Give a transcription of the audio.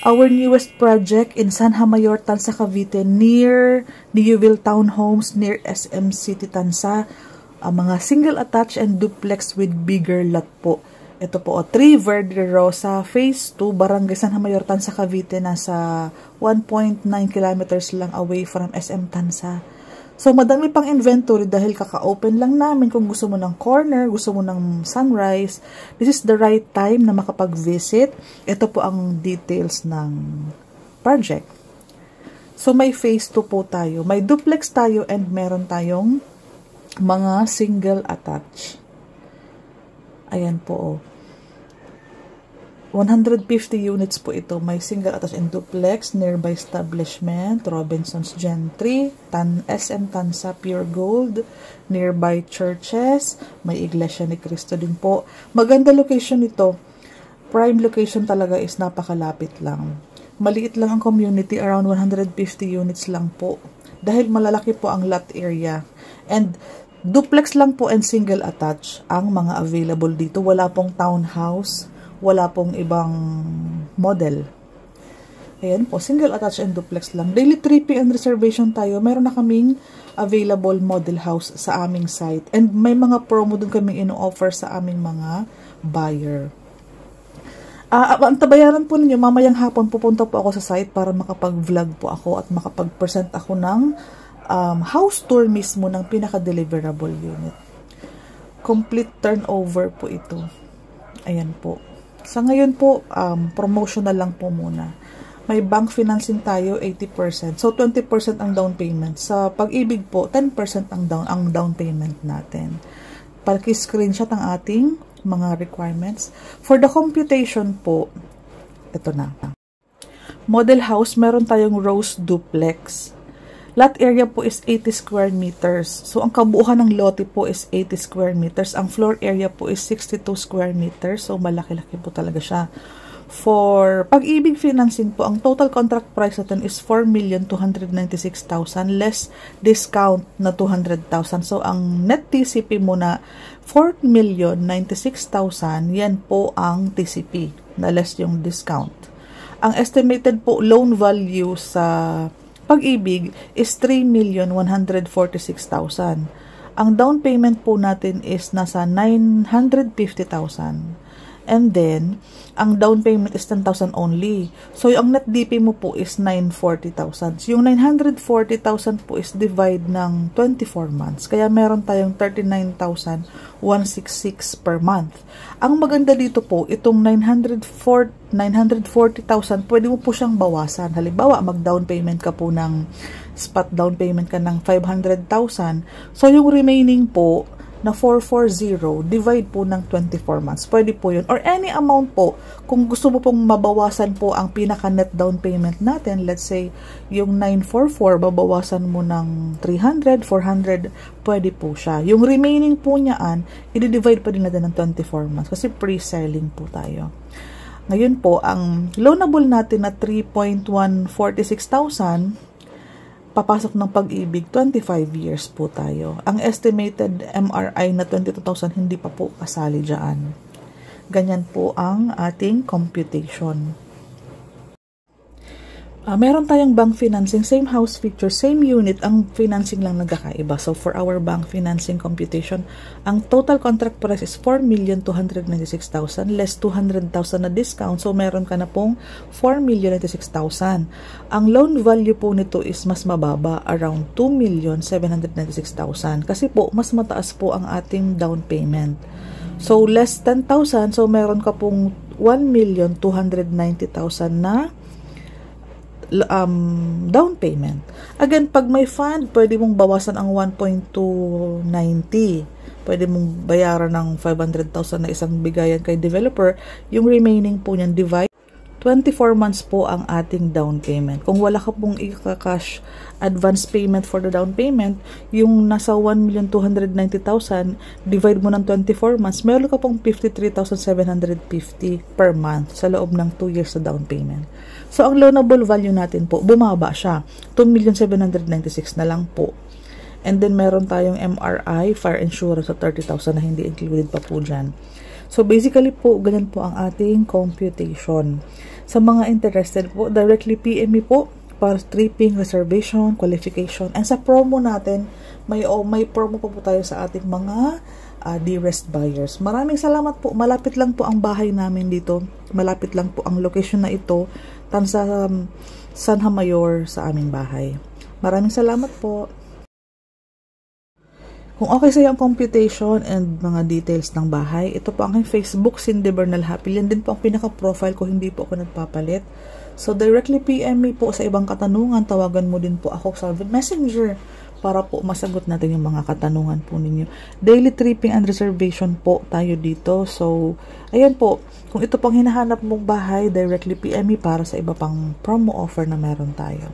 Our newest project in Sanha Mayor, Tansa, Cavite, near Newville Townhomes, near SM City, Tansa. Mga single attached and duplex with bigger lot po. Ito po, 3 Verde Rosa, Phase 2, Barangay Sanha Mayor, Tansa, Cavite, nasa 1.9 kilometers lang away from SM Tansa. So, madami pang inventory dahil kaka-open lang namin. Kung gusto mo ng corner, gusto mo ng sunrise, this is the right time na makapag-visit. Ito po ang details ng project. So, may phase 2 po tayo. May duplex tayo and meron tayong mga single attach. Ayan po. 150 units po ito. May single attached and duplex, nearby establishment, Robinson's Gentry, SM Tansa Pure Gold, nearby churches, may Iglesia ni Cristo din po. Maganda location ito. Prime location talaga is napakalapit lang. Maliit lang ang community, around 150 units lang po. Dahil malalaki po ang lot area. And duplex lang po and single attached ang mga available dito. Wala pong townhouse. Wala pong ibang model. Ayan po, single attached and duplex lang. Daily tripping and reservation tayo. Meron na kaming available model house sa aming site. And may mga promo dun kaming ino-offer sa aming mga buyer. Ang tabayaran po ninyo, mamayang hapon pupunta po ako sa site para makapag-vlog po ako at makapag-present ako ng house tour mismo ng pinaka-deliverable unit. Complete turnover po ito. Ayan po. Sa ngayon po, promotional lang po muna. May bank financing tayo, 80%. So, 20% ang down payment. Sa Pag-ibig po, 10% ang down payment natin. Paki-screenshot ang ating mga requirements. For the computation po, ito na. Model house, meron tayong Rose Duplex. Lot area po is 80 square meters. So, ang kabuuan ng lote po is 80 square meters. Ang floor area po is 62 square meters. So, malaki-laki po talaga siya. For Pag-ibig financing po, ang total contract price natin is 4,296,000 less discount na 200,000. So, ang net TCP mo na 4,096,000, yan po ang TCP na less yung discount. Ang estimated po loan value sa Pag-ibig is 3,146,000. Ang down payment po natin is nasa 950,000. And then, ang down payment is 10,000 only. So, yung net DP mo po is 940,000. So, yung 940,000 po is divide ng 24 months. Kaya meron tayong 39,166 per month. Ang maganda dito po, itong 940,000, pwede mo po siyang bawasan. Halimbawa, mag-down payment ka po ng spot down payment ka ng 500,000. So, yung remaining po, na 440, divide po ng 24 months. Pwede po yun. Or any amount po. Kung gusto mo pong mabawasan po ang pinaka-net down payment natin, let's say, yung 944, babawasan mo ng 300, 400, pwede po siya. Yung remaining po niyaan, i-divide pa din natin ng 24 months kasi pre-selling po tayo. Ngayon po, ang loanable natin na 3,146,000, papasok ng Pag-ibig, 25 years po tayo. Ang estimated MRI na 22,000, hindi pa po kasali dyan. Ganyan po ang ating computation. Meron tayong bank financing, same house feature, same unit, ang financing lang nagkakaiba. So, for our bank financing computation, ang total contract price is 4,296,000 less 200,000 na discount. So, meron ka na pong 4,096,000. Ang loan value po nito is mas mababa, around 2,796,000. Kasi po, mas mataas po ang ating down payment. So, less 10,000. So, meron ka pong 1,290,000 na down payment. Again, pag may fund, pwede mong bawasan ang 1,290. Pwede mong bayaran ng 500,000 na isang bigayan kay developer. Yung remaining po niyan, divide. 24 months po ang ating down payment. Kung wala ka pong i-cash advance payment for the down payment, yung nasa 1,290,000, divide mo ng 24 months, meron ka pong 53,750 per month sa loob ng 2 years sa down payment. So, ang loanable value natin po, bumaba siya. 2,796 na lang po. And then, meron tayong MRI, fire insurance sa 30,000 na hindi included pa po dyan. So, basically po, ganyan po ang ating computation. Sa mga interested po, directly PM me po para tripping, reservation, qualification. And sa promo natin, may promo po tayo sa ating mga dearest buyers. Maraming salamat po. Malapit lang po ang bahay namin dito. Malapit lang po ang location na ito. Tansa Sanha Mayor sa aming bahay. Maraming salamat po. Kung okay sa iyo ang computation and mga details ng bahay, ito po ang aking Facebook, Cindy Bernal Happy. Yan din po ang pinaka-profile ko, hindi po ako nagpapalit. So, directly PM me po sa ibang katanungan. Tawagan mo din po ako sa Messenger para po masagot natin yung mga katanungan po ninyo. Daily tripping and reservation po tayo dito. So, ayan po. Kung ito pang hinahanap mong bahay, directly PM me para sa iba pang promo offer na meron tayo.